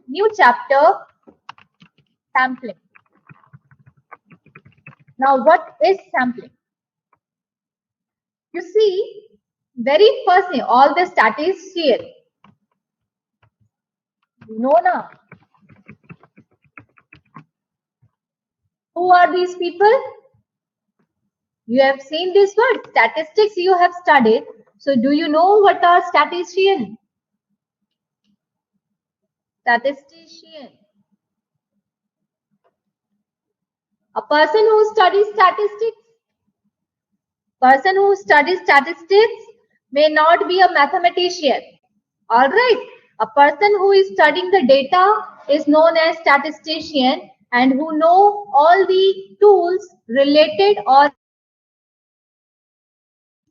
new chapter, sampling. Now, what is sampling? You see, very first thing, all the statistics here. You know now. Who are these people? You have seen this word, statistics you have studied. So do you know what are statistician? Statistician. A person who studies statistics. Person who studies statistics may not be a mathematician. Alright. A person who is studying the data is known as statistician and who know all the tools related or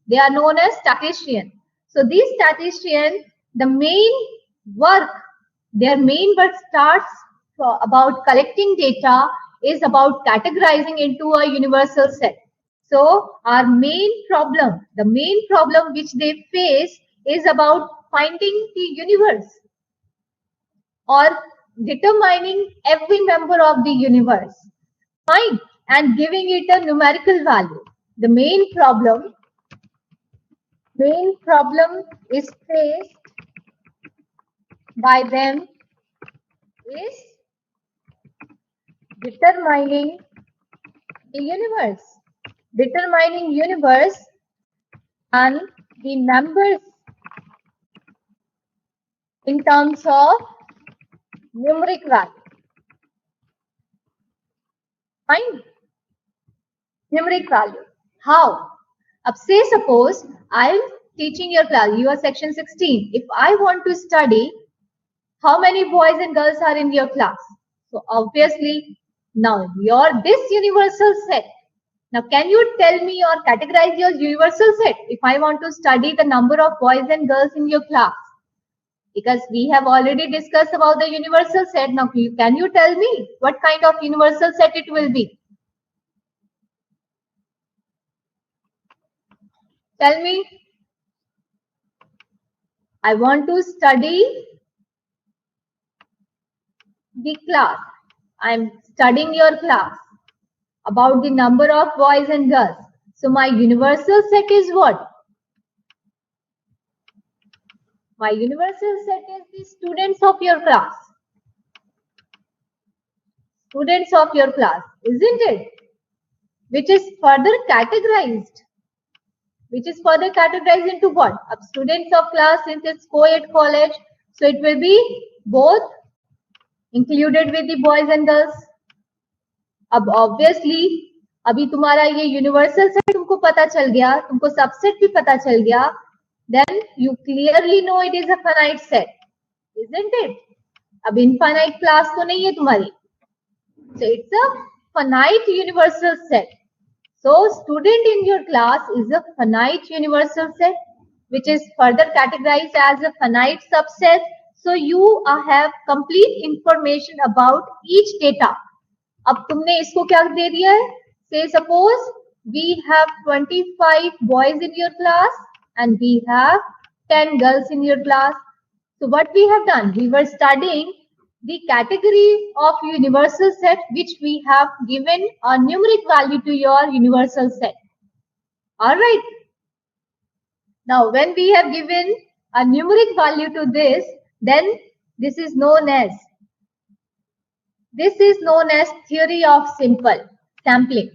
they are known as statistician. So these statistician, the main work, their main work starts about collecting data is about categorizing into a universal set. So our main problem, the main problem which they face is about finding the universe or determining every member of the universe, fine, and giving it a numerical value. The main problem is faced by them is determining the universe. Determining universe and the members in terms of numeric value. Fine. Numeric value. How? Ab say suppose I am teaching your class, you are section 16. If I want to study how many boys and girls are in your class, so obviously now this universal set. Now can you tell me or categorize your universal set if I want to study the number of boys and girls in your class? Because we have already discussed about the universal set. Now can you tell me what kind of universal set it will be? Tell me. I want to study the class. I am studying your class about the number of boys and girls. So my universal set is what? My universal set is the students of your class. Students of your class, isn't it? Which is further categorized. Which is further categorized into what? Students of class, since it's co-ed college, so it will be both included with the boys and girls. अब obviously अभी तुम्हारा ये universal set तुमको पता चल गया, तुमको subset भी पता चल गया, then you clearly know it is a finite set, isn't it? अब infinite class तो नहीं है तुम्हारी, so it's a finite universal set. So student in your class is a finite universal set which is further categorized as a finite subset. So you have complete information about each data. अब तुमने इसको क्या दे दिया है? Say suppose we have 25 boys in your class and we have 10 girls in your class. So what we have done? We were studying the category of universal set which we have given a numeric value to your universal set. Alright. Now when we have given a numeric value to this, then this is known as theory of sampling.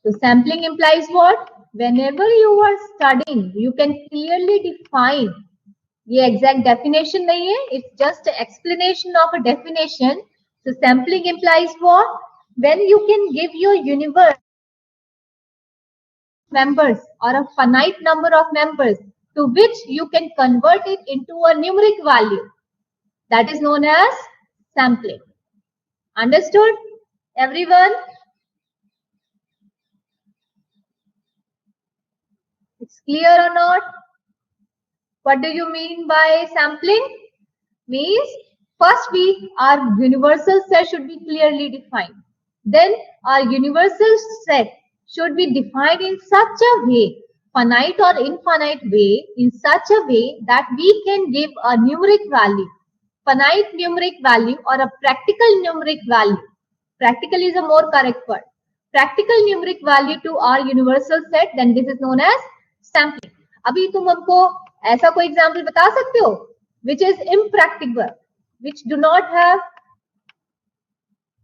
So sampling implies what? Whenever you are studying, you can clearly define. ये exact definition नहीं है, it's just an explanation of a definition. So sampling implies what? When you can give your universe members or a finite number of members to which you can convert it into a numeric value. That is known as sampling. Understood? Everyone? It's clear or not? What do you mean by sampling? Means first our universal set should be clearly defined. Then our universal set should be defined in such a way, finite or infinite way, in such a way that we can give a numeric value. finite numeric value or a practical numeric value. Practical is a more correct word. Practical numeric value to our universal set, then this is known as sampling. अभी तुम हमको ऐसा कोई example बता सकते हो which is impractical, which do not have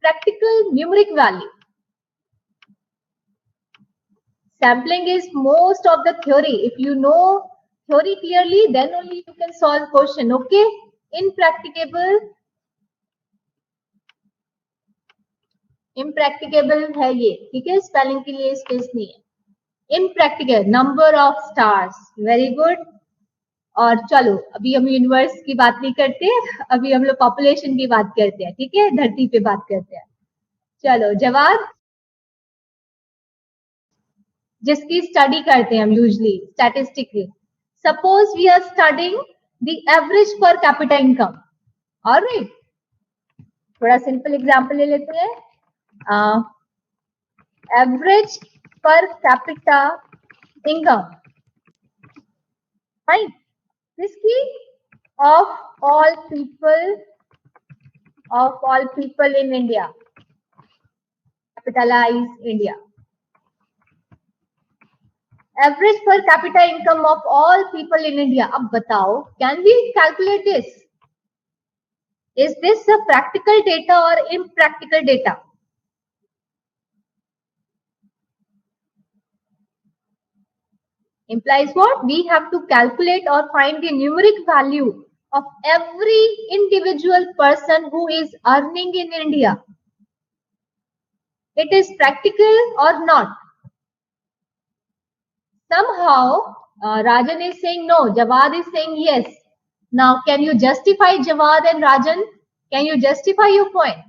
practical numeric value? Sampling is most of the theory. If you know theory clearly, then only you can solve question. Okay, impracticable है ये, ठीक है, स्पेलिंग के लिए space नहीं है. Impractical, number of stars, very good. और चलो अभी हम यूनिवर्स की बात नहीं करते, अभी हम लोग पॉपुलेशन की बात करते हैं, ठीक है, धरती पे बात करते हैं. चलो जवाब, जिसकी स्टडी करते हैं हम usually statistically. Suppose we are studying the average per capita income. Alright, थोड़ा सिंपल एग्जांपल ले लेते हैं. Average per capita income, fine, किसकी? Of all people in India, capitalize India. Average per capita income of all people in India. अब बताओ, can we calculate this? Is this a practical data or impractical data? Implies what? We have to calculate or find the numeric value of every individual person who is earning in India. It is practical or not? Somehow, Rajan is saying no, Jawad is saying yes. Now, can you justify Jawad and Rajan? Can you justify your point?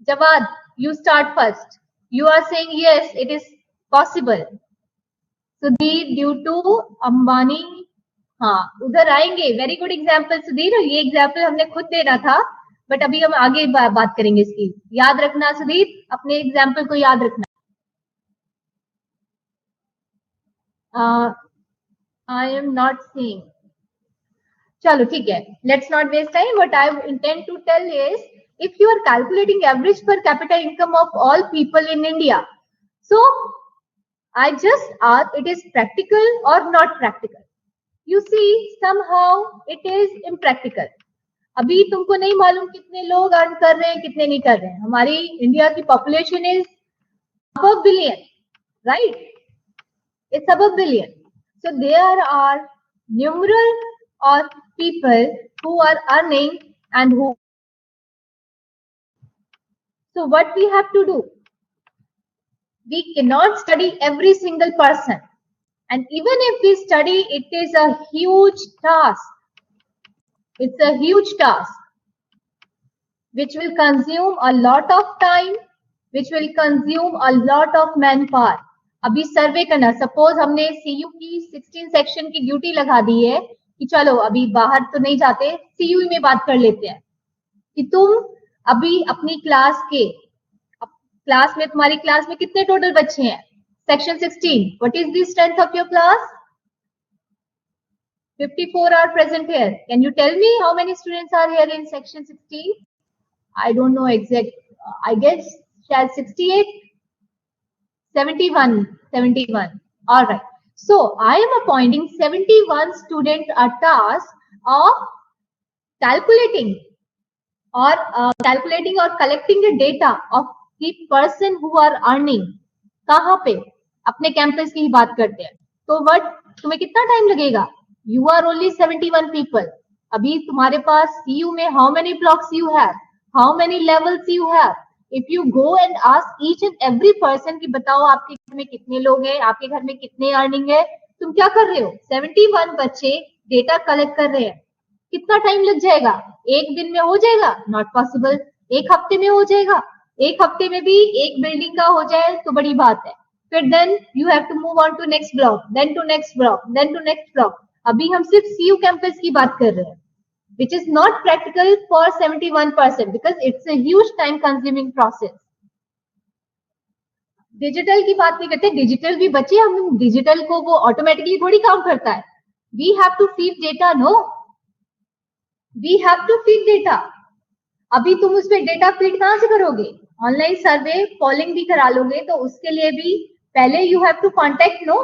Jawad, you start first. You are saying yes, it is possible. Sudhir, due to Ambani, हाँ उधर आएंगे. Very good example Sudhir. ये example हमने खुद देना था, but अभी हम आगे बात करेंगे इसकी. याद रखना सुधीर, अपने एग्जाम्पल को याद रखना. I am not seeing. चलो ठीक है, let's not waste time. What I intend to tell is, if you are calculating average per capita income of all people in India, so I just ask, it is practical or not practical? You see, somehow it is impractical. अभी तुमको नहीं मालूम कितने लोग earn कर रहे हैं, कितने नहीं कर रहे हैं. हमारी इंडिया की population is above billion, right? It's above billion. So there are numerous or people who are earning and who. So what we have to do? We cannot study every single person. And even if we study, it is a huge task. It's a huge task which will consume a lot of time, which will consume a lot of manpower. अभी सर्वे करना, suppose हमने CU की 16 section की duty लगा दी है कि चलो अभी बाहर तो नहीं जाते, सीयू में बात कर लेते हैं कि तुम अभी अपनी क्लास में तुम्हारी क्लास में कितने टोटल बच्चे हैं. Section 16, what is the strength of your class? 54 are present here. Can you tell me how many students are here in section 16? I don't know exact. I guess शायद 68. 71. All right. So I am appointing 71 students a task of calculating or collecting the data of the person who are earning. कहाँ पे? अपने campus की ही बात करते हैं. तो what तुम्हें कितना टाइम लगेगा? You are only 71 people. अभी तुम्हारे पास CU में how many blocks you have? How many levels you have? If you go and ask each and every person कि बताओ आपके घर में कितने लोग हैं, आपके घर में कितने अर्निंग है, तुम क्या कर रहे हो? 71 बच्चे डेटा कलेक्ट कर रहे हैं. कितना टाइम लग जाएगा? एक दिन में हो जाएगा? Not possible. एक हफ्ते में हो जाएगा? एक हफ्ते में भी एक बिल्डिंग का हो जाए तो बड़ी बात है. फिर then you have to move on to next block, then to next block, then to next block. अभी हम सिर्फ सीयू कैंपस की बात कर रहे हैं, which is not practical for 71% because it's a huge time consuming process. Digital की बात नहीं करते. डिजिटल भी बच्चे, हम डिजिटल को वो ऑटोमेटिकली थोड़ी काम करता है. We have to feed data, no? We have to feed data. अभी तुम उस पर डेटा फीड कहाँ से करोगे? ऑनलाइन सर्वे पोलिंग भी करा लोगे तो उसके लिए भी पहले you have to contact. No,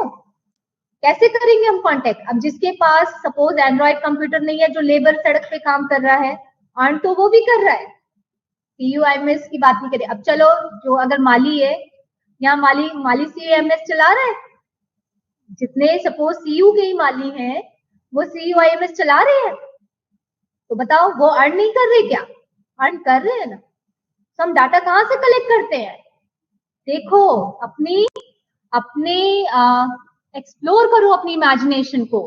कैसे करेंगे हम कांटेक्ट? अब जिसके पास सपोज एंड्रॉइड कंप्यूटर नहीं है, जो लेबर सड़क पे काम कर रहा है, अर्न तो वो भी कर रहा है, CUIMS की बात नहीं करें। अब चलो, जो अगर माली है, यहाँ माली CUIMS चला रहा है, जितने सपोज CU के ही माली हैं वो CUIMS चला रहे हैं, तो बताओ वो अर्न नहीं कर रहे क्या? अर्न कर रहे हैं ना। तो हम डाटा कहाँ से कलेक्ट करते हैं? देखो, अपनी एक्सप्लोर करो अपनी इमेजिनेशन को,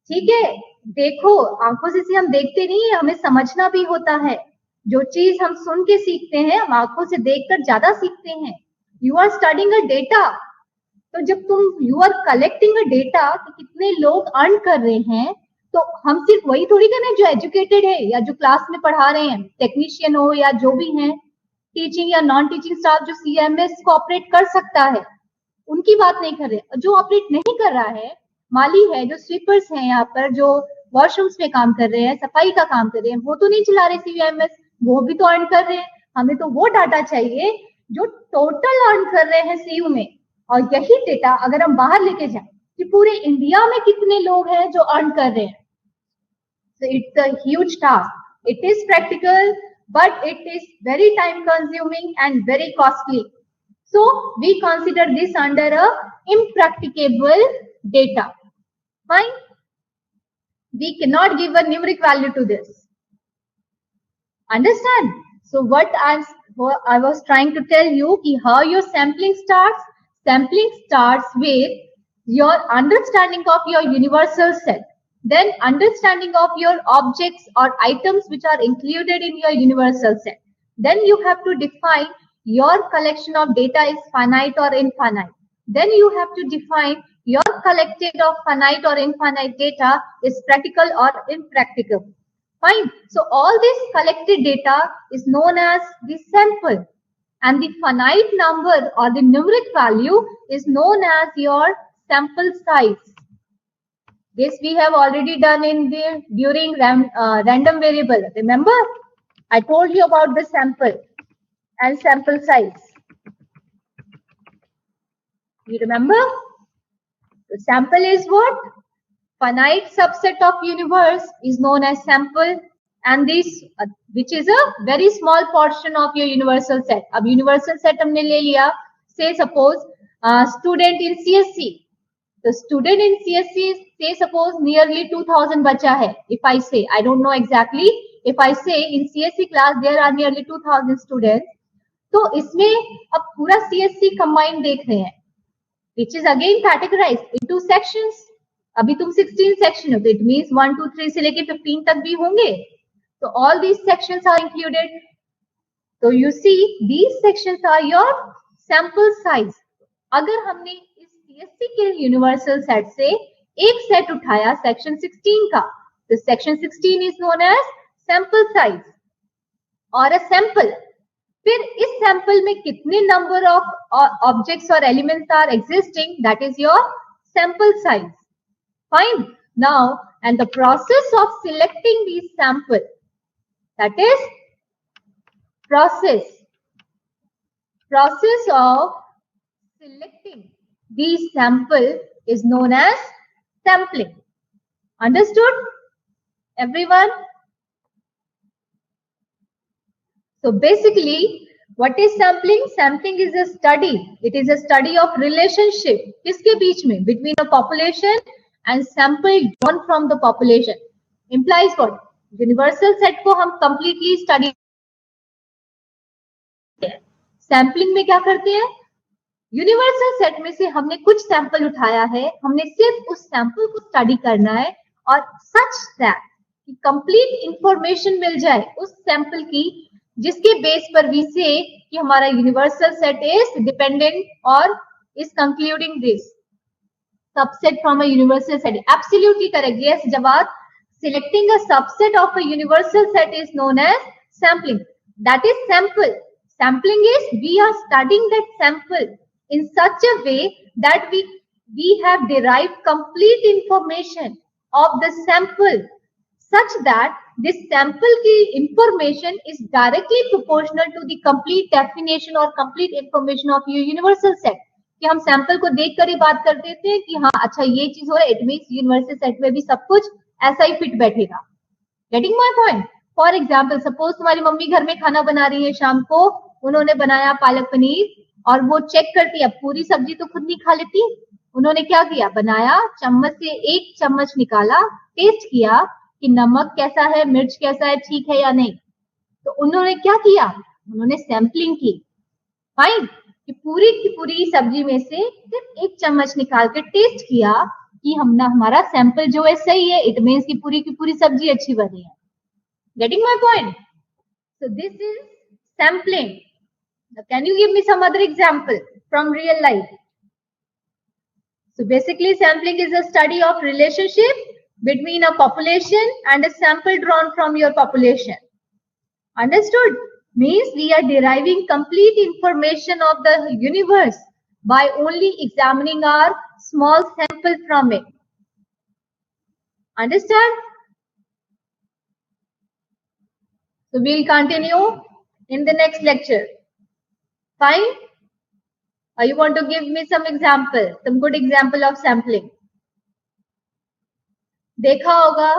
ठीक है? देखो, आंखों से हम देखते नहीं है, हमें समझना भी होता है। जो चीज हम सुन के सीखते हैं, हम आंखों से देखकर ज्यादा सीखते हैं। You are studying a data, तो जब तुम you are collecting a data कि कितने लोग अर्न कर रहे हैं, तो हम सिर्फ वही थोड़ी करना है जो एजुकेटेड है या जो क्लास में पढ़ा रहे हैं, टेक्नीशियन हो या जो भी है, टीचिंग या नॉन टीचिंग स्टाफ जो CMS को ऑपरेट कर सकता है, उनकी बात नहीं कर रहे। जो ऑपरेट नहीं कर रहा है, माली है, जो स्वीपर्स हैं यहाँ पर, जो वॉशरूम्स में काम कर रहे हैं, सफाई का काम कर रहे हैं, वो तो नहीं चला रहे CUIMS, वो भी तो अर्न कर रहे हैं। हमें तो वो डाटा चाहिए जो टोटल अर्न कर रहे हैं CU में, और यही डेटा अगर हम बाहर लेके जाए कि पूरे इंडिया में कितने लोग हैं जो अर्न कर रहे हैं। So it's a huge task. It is practical, but it is very time consuming and very costly. So we consider this under a impracticable data. Fine. We cannot give a numeric value to this. Understand? So what I was trying to tell you ki how your sampling starts. Sampling starts with your understanding of your universal set. Then understanding of your objects or items which are included in your universal set. Then you have to define your collection of data is finite or infinite. Then you have to define your collected of finite or infinite data is practical or impractical. Fine. So all this collected data is known as the sample, and the finite number or the numeric value is known as your sample size. This we have already done in the during random variable. Remember, I told you about the sample and sample size. You remember? The sample is what? Finite subset of universe is known as sample, and this which is a very small portion of your universal set. अब universal set हमने ले लिया. Say suppose student in CSC. The student in CSC, say suppose nearly 2000 बच्चा है. If I say, I don't know exactly. If I say in CSC class there are nearly 2000 students, तो इसमें अब पूरा CSC combined देख रहे हैं, which is again categorized into sections. अभी तुम 16 सेक्शन हो, तो इट मीन्स 1 2 3 से लेके 15 तक भी होंगे. तो all these sections are included. तो you see these sections are your sample size. अगर हमने इस CSC के यूनिवर्सल सेट से एक सेट उठाया सेक्शन 16 का, तो section 16 is known as sample size और अ सैंपल. फिर इस सैंपल में कितने नंबर ऑफ ऑब्जेक्ट्स और elements are existing, that is your sample size. Fine. Now, and the process of selecting these sample, that is process of selecting these sample is known as sampling. Understood, everyone? So basically, what is sampling? Sampling is a study. It is a study of relationship. किसके बीच में? Between a population and sample drawn from the population. Implies what? Universal set को हम completely study. Sampling में क्या करते हैं? Universal set में से हमने कुछ सैंपल उठाया है, हमने सिर्फ उस सैंपल को स्टडी करना है, और सच दैट कंप्लीट इंफॉर्मेशन मिल जाए उस सैंपल की, जिसके बेस पर वी से कि हमारा यूनिवर्सल सेट इज डिपेंडेंट और is concluding this subset from a universal set. Absolutely correct. Yes, Jawad. Selecting a subset of a universal set is known as sampling. That is sample. Sampling is we are studying that sample in such a way that we have derived complete information of the sample. such that this sample की information is directly proportional to the complete definition or complete information of your universal set. कि हम sample को देखकर ही बात कर देते हैं कि हाँ अच्छा ये चीज हो रहा है, इट मीन्स यूनिवर्सल सेट में भी सब कुछ ऐसा ही फिट बैठेगा. Getting my point? For example, suppose तुम्हारी मम्मी घर में खाना बना रही है, शाम को उन्होंने बनाया पालक पनीर और वो चेक करती है, पूरी सब्जी तो खुद नहीं खा लेती, उन्होंने क्या किया, बनाया, चम्मच से एक चम्मच निकाला, टेस्ट किया कि नमक कैसा है, मिर्च कैसा है, ठीक है या नहीं. तो उन्होंने क्या किया, उन्होंने सैम्पलिंग की. फाइन, कि पूरी की पूरी सब्जी में से सिर्फ एक चम्मच निकाल के टेस्ट किया कि हमारा सैंपल जो है सही है, इट मीन्स की पूरी सब्जी अच्छी बनी है. Getting my point? So this is sampling. Can you give me some other example from real life? So basically sampling is a study of relationship between a population and a sample drawn from your population. Understood? Means we are deriving complete information of the universe by only examining our small sample from it. Understand? So we'll continue in the next lecture. Fine? You want to give me some example, some good example of sampling? देखा होगा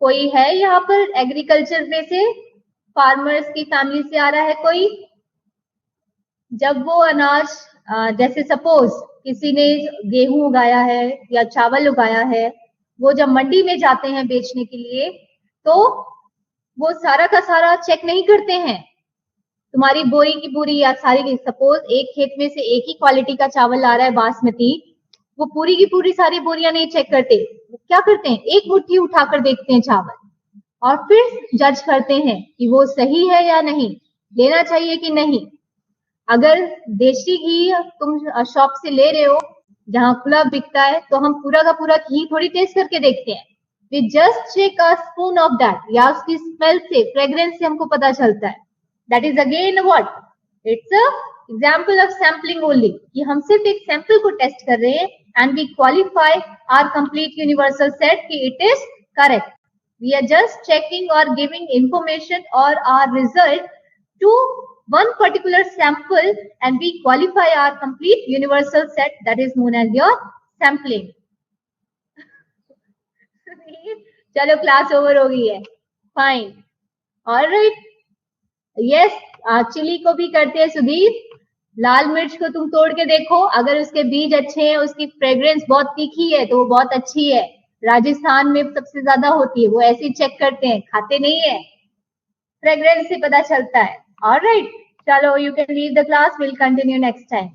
कोई है यहाँ पर agriculture में से, farmers की family से आ रहा है कोई. जब वो अनाज जैसे सपोज किसी ने गेहूं उगाया है या चावल उगाया है, वो जब मंडी में जाते हैं बेचने के लिए तो वो सारा का सारा चेक नहीं करते हैं. तुम्हारी बोरी की बोरी या सारी, सपोज एक खेत में से एक ही क्वालिटी का चावल आ रहा है बासमती, वो पूरी की पूरी सारी बोरियां नहीं चेक करते. वो क्या करते हैं, एक मुट्ठी उठाकर देखते हैं चावल और फिर जज करते हैं कि वो सही है या नहीं, लेना चाहिए कि नहीं. अगर देसी घी तुम शॉप से ले रहे हो जहां खुला बिकता है, तो हम पूरा का पूरा घी थोड़ी टेस्ट करके देखते हैं. We just check a spoon of that, या उसकी स्मेल से, फ्रेग्रेंस से हमको पता चलता है. That is again what? It's a example of sampling only. कि हम सिर्फ एक सैंपल को टेस्ट कर रहे हैं and we qualify our complete universal set कि it is correct. We are just checking or giving information or our result to one particular sample and we qualify our complete universal set, that is known as your sampling. चलो class over हो गई है. Fine, alright. Yes, chilli को भी करते हैं सुधीर. लाल मिर्च को तुम तोड़ के देखो, अगर उसके बीज अच्छे हैं, उसकी फ्रेग्रेंस बहुत तीखी है तो वो बहुत अच्छी है. राजस्थान में सबसे ज्यादा होती है, वो ऐसे ही चेक करते हैं, खाते नहीं है, फ्रेग्रेंस से पता चलता है. ऑलराइट, चलो you can leave the class, will continue next time.